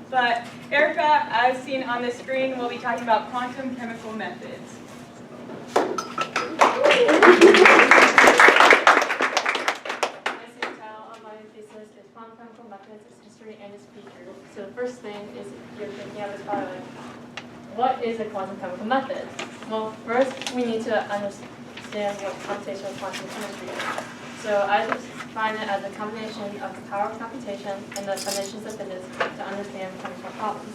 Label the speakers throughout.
Speaker 1: But Erica, as seen on the screen, will be talking about quantum chemical methods.
Speaker 2: My thesis is quantum chemical methods, its history, and its features. So the first thing is you're thinking of is probably like, what is a quantum chemical method? Well, first we need to understand what computational quantum chemistry is. So I define it as a combination of the power of computation and the definitions of physics to understand chemical problems.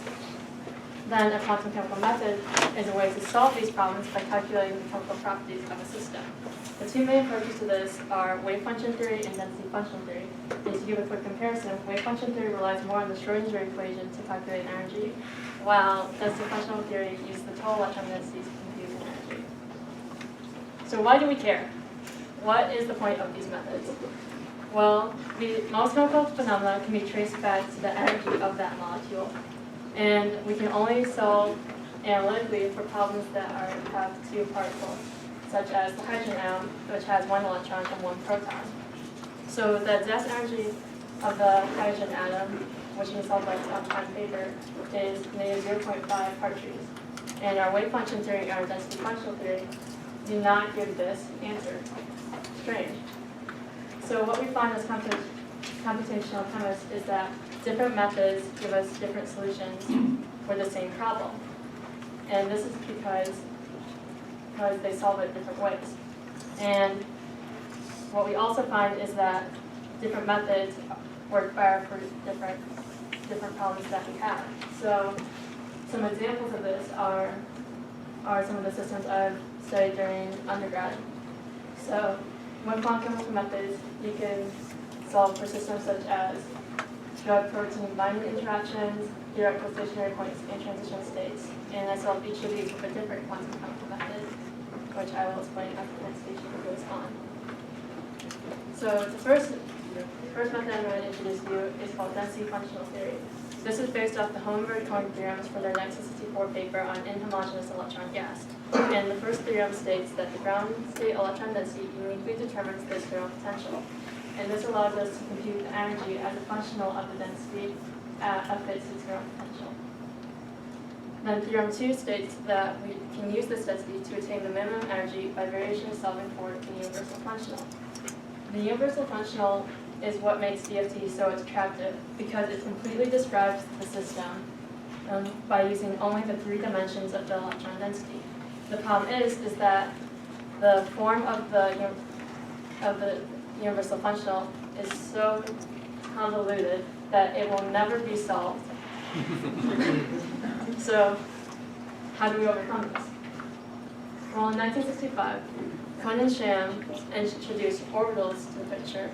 Speaker 2: Then a quantum chemical method is a way to solve these problems by calculating the chemical properties of a system. The two main approaches to this are wave function theory and density function theory. And to give a quick comparison, wave function theory relies more on the Schrodinger equation to calculate energy, while density functional theory uses the total electron densities to compute energy. So why do we care? What is the point of these methods? Well, most chemical phenomena can be traced back to the energy of that molecule. And we can only solve analytically for problems that have two particles, such as the hydrogen atom, which has one electron and one proton. So the exact energy of the hydrogen atom, which we solve by on paper, is -0.5 parsecs. And our wave function theory and our density functional theory do not give this answer. Strange. So what we find as computational chemists is that different methods give us different solutions for the same problem. And this is because they solve it different ways. And what we also find is that different methods work better for different problems that we have. So some examples of this are some of the systems I've studied during undergrad. So with quantum chemical methods, you can solve for systems such as drug-protein binding interactions, direct stationary points, and transition states. And I solved each of these with a different quantum chemical method, which I will explain as the next station goes on. So the first method I'm going to introduce you is called density functional theory. This is based off the Holmberg-Cohen theorems for their 1964 paper on inhomogeneous electron gas. And the first theorem states that the ground state electron density uniquely determines the external potential. And this allows us to compute the energy as a functional of the density of its external potential. Then theorem 2 states that we can use this density to attain the minimum energy by variation solving for the universal functional. The universal functional is what makes DFT so attractive because it completely describes the system by using only the 3 dimensions of the electron density. The problem is that the form of the universal functional is so convoluted that it will never be solved. So, how do we overcome this? Well, in 1965, Cohen and Sham introduced orbitals to the picture,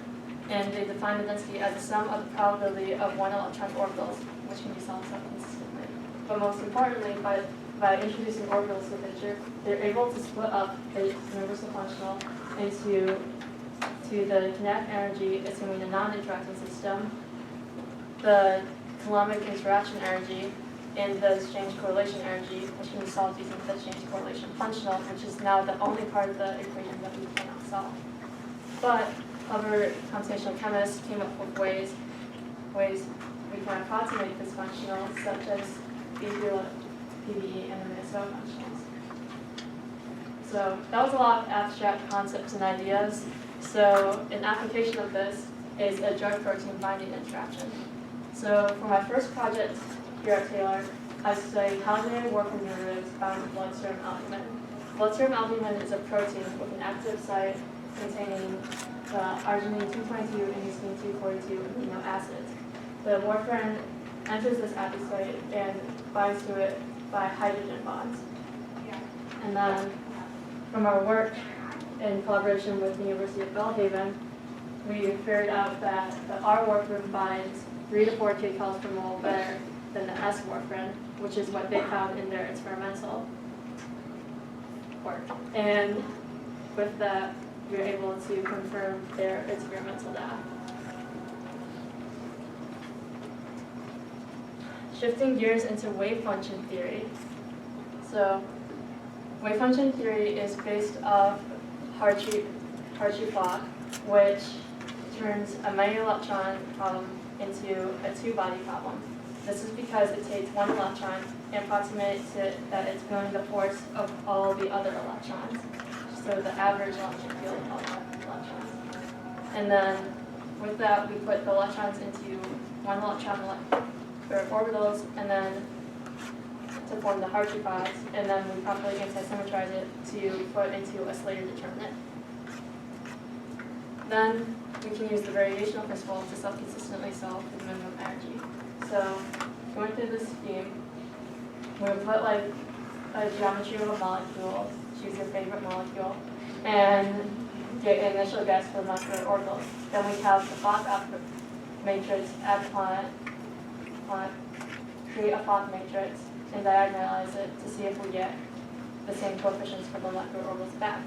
Speaker 2: and they defined the density as the sum of the probability of one electron orbitals, which can be solved consistently. But most importantly, by introducing orbitals to the picture, they're able to split up the universal functional into the kinetic energy, assuming a non-interacting system, the Coulombic interaction energy, and the exchange correlation energy, which can be solved using the exchange correlation functional, which is now the only part of the equation that we cannot solve. But clever computational chemists came up with ways we can approximate this functional, such as BPE and the Minnesota functionals. So that was a lot of abstract concepts and ideas. So an application of this is a drug-protein binding interaction. So for my first project here at Taylor, I studied halogenated warfarin derivatives bound with bloodstream albumin. Bloodstream albumin is a protein with an active site containing the arginine 222 and leucine 242 amino acids. The warfarin enters this active site and binds to it by hydrogen bonds. And then from our work in collaboration with the University of Belhaven, we figured out that the R warfarin binds 3 to 4 kcals per mole better than the S warfarin, which is what they found in their experimental work. And with that, we were able to confirm their experimental data. Shifting gears into wave function theory. So, wave function theory is based off Hartree-Fock, which turns a many electron problem into a 2-body problem. This is because it takes one electron and approximates it that it's feeling the force of all the other electrons. So the average electric field of all the electrons. And then with that, we put the electrons into one electron or orbitals, and then to form the Hartree bonds, and then we properly anti-symmetrize it to put into a Slater determinant. Then we can use the variational principle to self-consistently solve for the minimum energy. So going through this scheme, we would put like a geometry of a molecule, choose your favorite molecule, and get an initial guess for molecular orbitals. Then we have the Fock matrix at planet, create a Fock matrix, and diagonalize it to see if we get the same coefficients for the molecular orbitals back.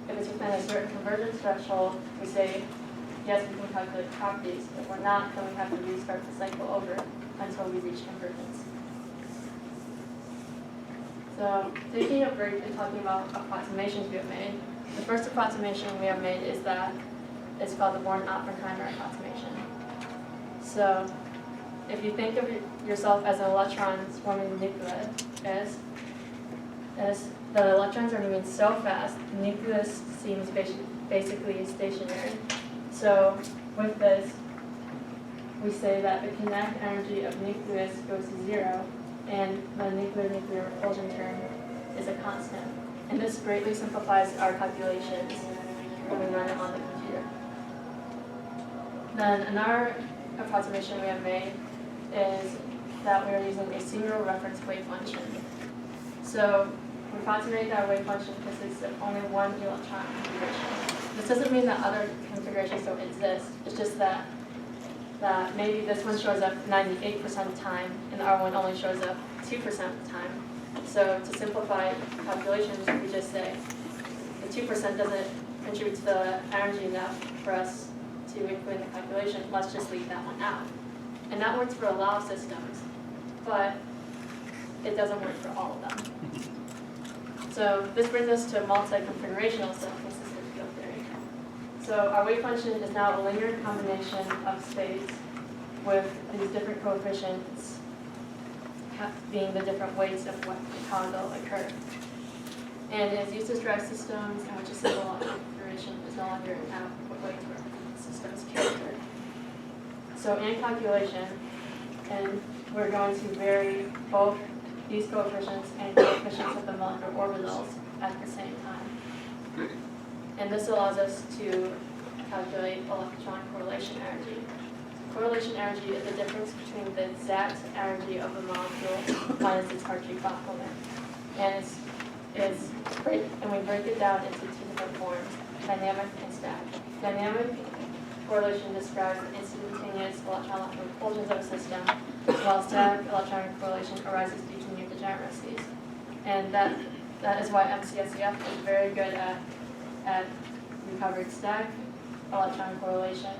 Speaker 2: If it's within a certain convergence threshold, we say, yes, we can calculate properties. If we're not, then we have to restart the cycle over until we reach convergence. So taking a break and talking about approximations we have made, the first approximation we have made is that it's called the Born-Oppenheimer Approximation. So if you think of yourself as an electron swarming the nucleus, as the electrons are moving so fast, the nucleus seems basically stationary. So with this, we say that the kinetic energy of nucleus goes to 0, and the nuclear repulsion term is a constant. And this greatly simplifies our calculations when we run it on the computer. Then another approximation we have made is that we are using a single reference wave function. So we approximate that wave function consists of only one electron configuration. This doesn't mean that other configurations don't exist. It's just that maybe this one shows up 98% of the time, and the other one only shows up 2% of the time. So to simplify calculations, we just say the 2% doesn't contribute to the energy enough for us to include in the calculation. Let's just leave that one out. And that works for a lot of systems, but it doesn't work for all of them. So this brings us to multi-configurational self-consistent field theory. So our wave function is now a linear combination of states with these different coefficients being the different weights of how they'll occur. And it is used to describe systems in which a single electron configuration is no longer an adequate way to represent the system's character. So in calculation, and we're going to vary both these coefficients and coefficients of the molecular orbitals at the same time. And this allows us to calculate electron correlation energy. Correlation energy is the difference between the exact energy of the molecule minus its Hartree complement. And we break it down into two different forms, dynamic and static. Dynamic correlation describes the instantaneous electron-electron repulsions of a system, while static electron correlation arises due to new degeneracies. And that is why MCSEF is very good at recovering static electron correlation,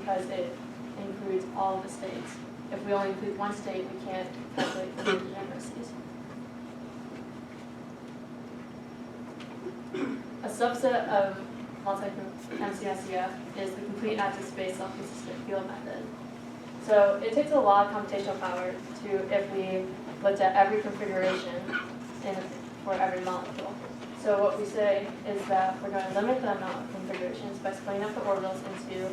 Speaker 2: because it includes all of the states. If we only include one state, we can't calculate the degeneracies. A subset of multi-MCSEF is the complete active space self-consistent field method. So it takes a lot of computational power if we looked at every configuration for every molecule. So what we say is that we're going to limit the amount of configurations by splitting up the orbitals into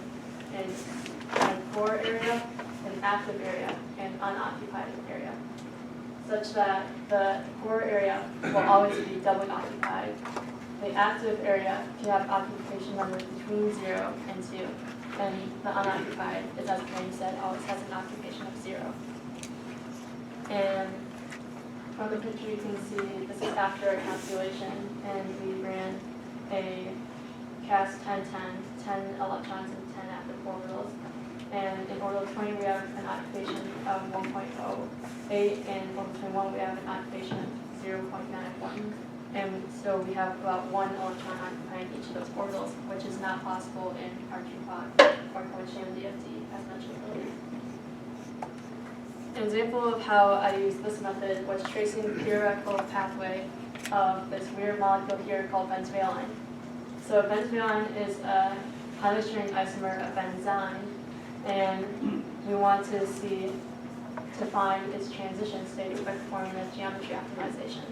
Speaker 2: a core area, an active area, and unoccupied area, such that the core area will always be doubly occupied. The active area can have occupation numbers between 0 and 2, and the unoccupied, as the name said, always has an occupation of 0. And from the picture you can see this is after a calculation, and we ran a CAS 10-10, 10 electrons and 10 active orbitals. And in orbital 20 we have an occupation of 1.08, and orbital 21 we have an occupation of 0.91. And so we have about one electron occupying each of those orbitals, which is not possible in Hartree or Cohen-Shannon DFT, as mentioned earlier. An example of how I used this method was tracing the theoretical pathway of this weird molecule here called benzoyline. So benzoyline is a highly strong isomer of benzene, and we want to see to find its transition state by performing a geometry optimization.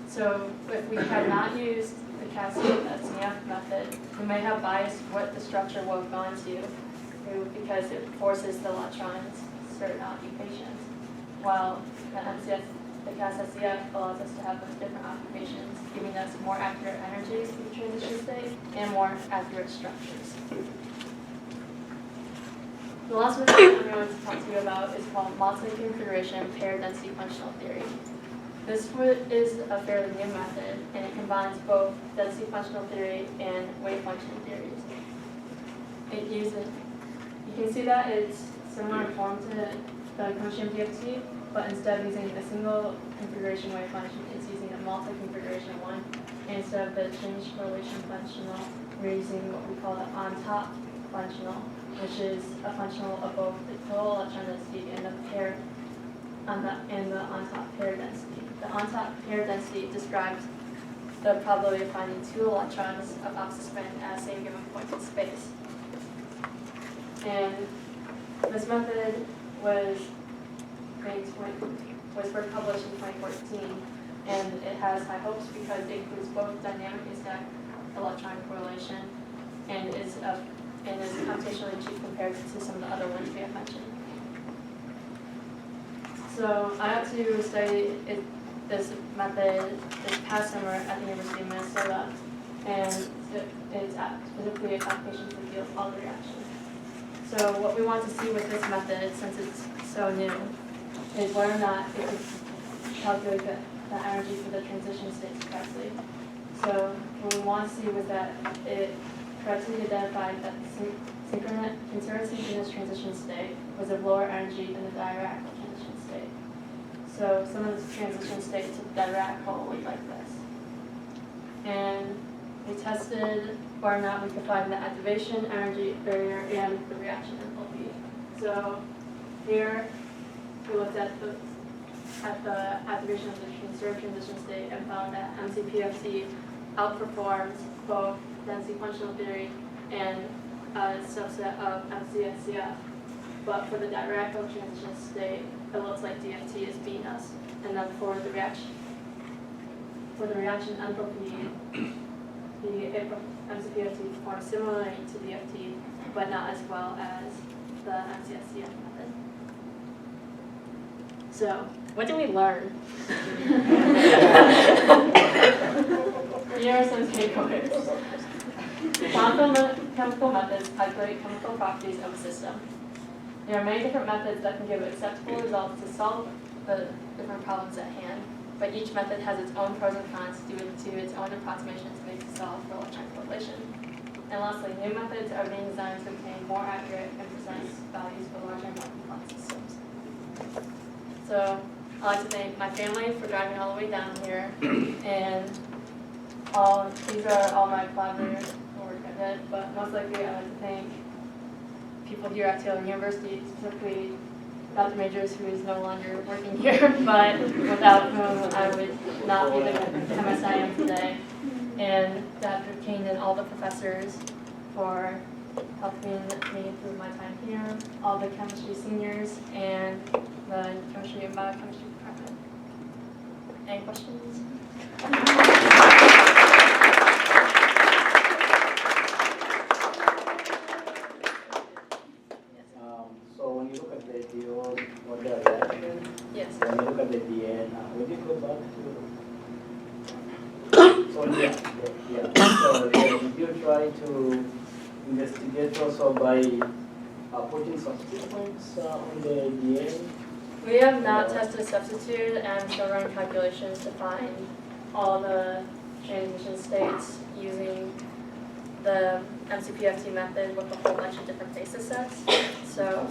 Speaker 2: So if we had not used the CAS-CF method, we may have biased what the structure will have gone to because it forces the electrons certain occupations, while the CAS-SCF allows us to have those different occupations, giving us more accurate energies for the transition state and more accurate structures. The last method I'm going to talk to you about is called multi-configuration paired density functional theory. This is a fairly new method, and it combines both density functional theory and wave function theories. You can see that it's similar in form to the chemistry of DFT, but instead of using a single configuration wave function, it's using a multi-configuration one. And instead of the change correlation functional, we're using what we call the on-top functional, which is a functional of both the total electron density and the pair and the on-top pair density. The on-top pair density describes the probability of finding two electrons of opposite spin at the same given point in space. And this method was first published in 2014, and it has high hopes because it includes both dynamic and static electron correlation and is computationally cheap compared to some of the other ones we have mentioned. So I had to study this method this past summer at the University of Minnesota, and it's specifically an application to the field of Hall reaction. So what we want to see with this method, since it's so new, is whether or not it can calculate the energy for the transition states correctly. So what we want to see was that it correctly identified that the intersynchronous transition state was of lower energy than the Dirac transition state. So some of the transition states of the Dirac hole look like this. And we tested whether or not we could find the activation energy barrier and the reaction enthalpy. So here we looked at the activation of the conserved transition state and found that MCPFT outperforms both density functional theory and a subset of MCSCF. But for the Dirac transition state, it looks like DFT is beating us. And then for the reaction enthalpy, the MCPFT performs similarly to DFT, but not as well as the MCSCF method. So, what did we learn? Here are some takeaways. Quantum chemical methods calculate chemical properties of a system. There are many different methods that can give acceptable results to solve the different problems at hand, but each method has its own pros and cons due to its own approximations made to solve for electron correlation. And lastly, new methods are being designed to obtain more accurate and precise values for larger and more complex systems. So I'd like to thank my family for driving all the way down here, and these are all my collaborators who work at it, but most likely I'd like to thank people here at Taylor University, specifically Dr. Majors, who is no longer working here, but without whom I would not be the chemist I am today, and Dr. King and all the professors for helping me through my time here, all the chemistry seniors, and the chemistry and biochemistry department. Any questions?
Speaker 3: So when you look at the diode or the reaction,
Speaker 2: Yes.
Speaker 3: when you look at the DN, would you go back to? So So did you try to investigate also by putting substituents on the DN?
Speaker 2: We have not tested a substitute and still run calculations to find all the transition states using the MCPFT method with a whole bunch of different thesis sets. So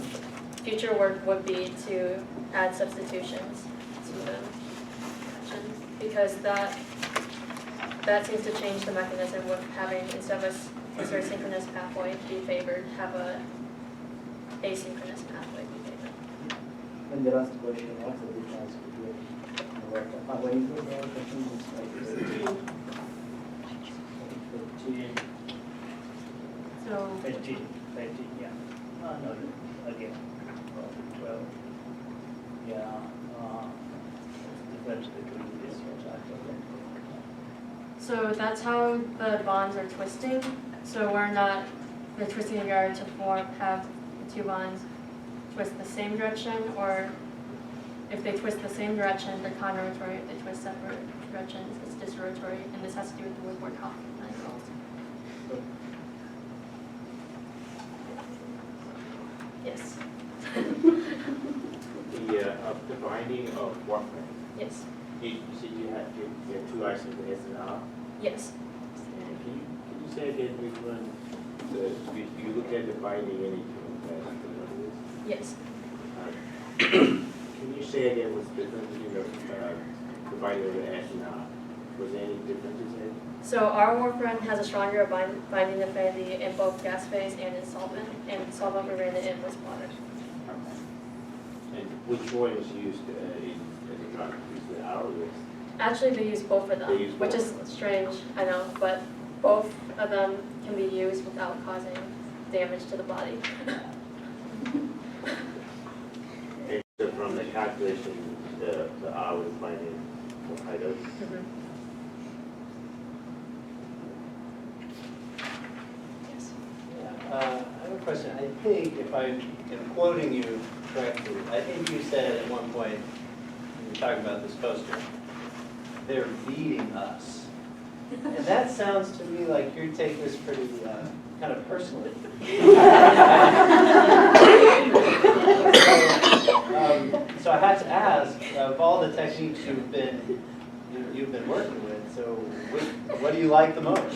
Speaker 2: future work would be to add substitutions to the reaction, because that seems to change the mechanism with having, instead of a sort of synchronous pathway be favored, have a asynchronous pathway be favored.
Speaker 3: And the last question, what's the difference between when you put the question, it's like 15.
Speaker 2: So
Speaker 4: 15, yeah. No, again, 12.
Speaker 3: difference between this chapter.
Speaker 2: So that's how the bonds are twisting. So they're twisting together to have the two bonds twist the same direction, or if they twist the same direction, they're conrotatory. If they twist separate directions, it's disrotatory, and this has to do with the Woodward-Hoffman angles. Yes.
Speaker 4: The binding of warfarin.
Speaker 2: Yes.
Speaker 4: You said you had two isomers, the S and R.
Speaker 2: Yes.
Speaker 4: And can you say again which one? You look at the binding and you
Speaker 2: Yes.
Speaker 4: Can you say again what's the difference between the binding of the S and R? Was there any differences there?
Speaker 2: So our warfarin has a stronger binding affinity in both gas phase and in solvent. And in solvent we ran it in was water.
Speaker 4: And which one was used in the drug? Used the R or the S?
Speaker 2: Actually, they use both of them,
Speaker 4: They use both
Speaker 2: which is
Speaker 4: of them.
Speaker 2: strange, I know, but both of them can be used without causing damage to the body.
Speaker 4: And so from the calculation, the R was binding for high dose.
Speaker 2: Yes.
Speaker 5: I have a question. I think if I am quoting you correctly, I think you said at one point, when you were talking about this poster, they're beating us. And that sounds to me like you take this pretty kind of personally. So I had to ask, of all the techniques you've been working with, so what do you like the most?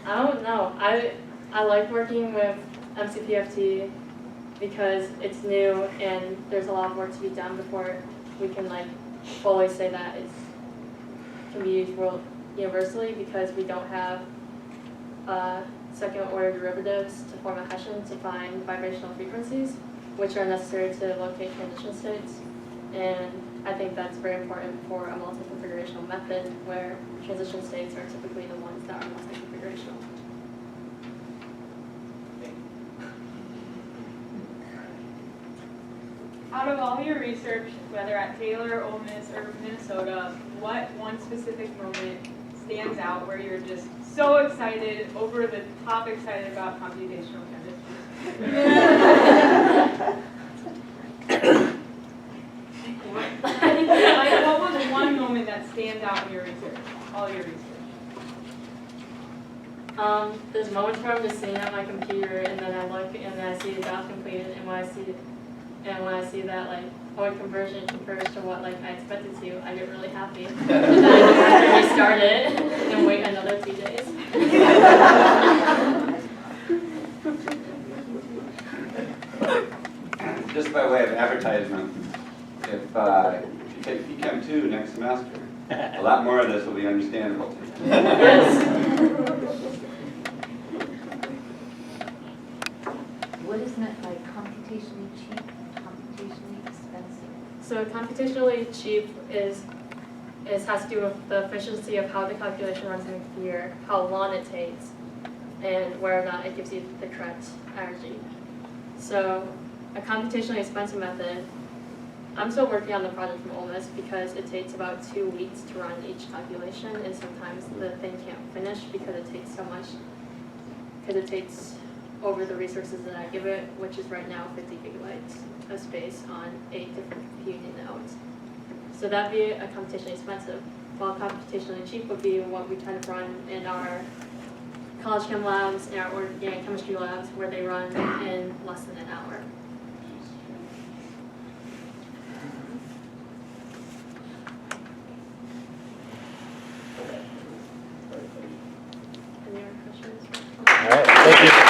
Speaker 2: I don't know. I like working with MCPFT because it's new and there's a lot of work to be done before we can fully say that it can be used universally, because we don't have second order derivatives to form a Hessian to find vibrational frequencies, which are necessary to locate transition states. And I think that's very important for a multi-configurational method where transition states are typically the ones that are multi-configurational.
Speaker 1: Out of all your research, whether at Taylor, Ole Miss, or Minnesota, what one specific moment stands out where you're just so excited, over the top excited about computational chemistry? What was one moment that stands out in your research, all your research?
Speaker 2: There's moments where I'm just sitting at my computer and then I look and then I see the job completed, and when I see that point conversion confers to what I expected to, I get really happy. And then I have to restart it and wait another 2 days.
Speaker 6: Just by way of advertisement, if you take PChem 2 next semester, a lot more of this will be understandable to you.
Speaker 2: Yes.
Speaker 7: What is meant by computationally cheap and computationally expensive?
Speaker 2: So computationally cheap has to do with the efficiency of how the calculation runs in the computer, how long it takes, and whether or not it gives you the correct energy. So a computationally expensive method, I'm still working on the project from Ole Miss because it takes about 2 weeks to run each calculation, and sometimes the thing can't finish because it takes so much, because it takes over the resources that I give it, which is right now 50 gigabytes of space on 8 different computing nodes. So that'd be a computationally expensive, while computationally cheap would be what we kind of run in our college chem labs and our organic chemistry labs, where they run in less than an hour. Any other questions?
Speaker 8: All right, thank you.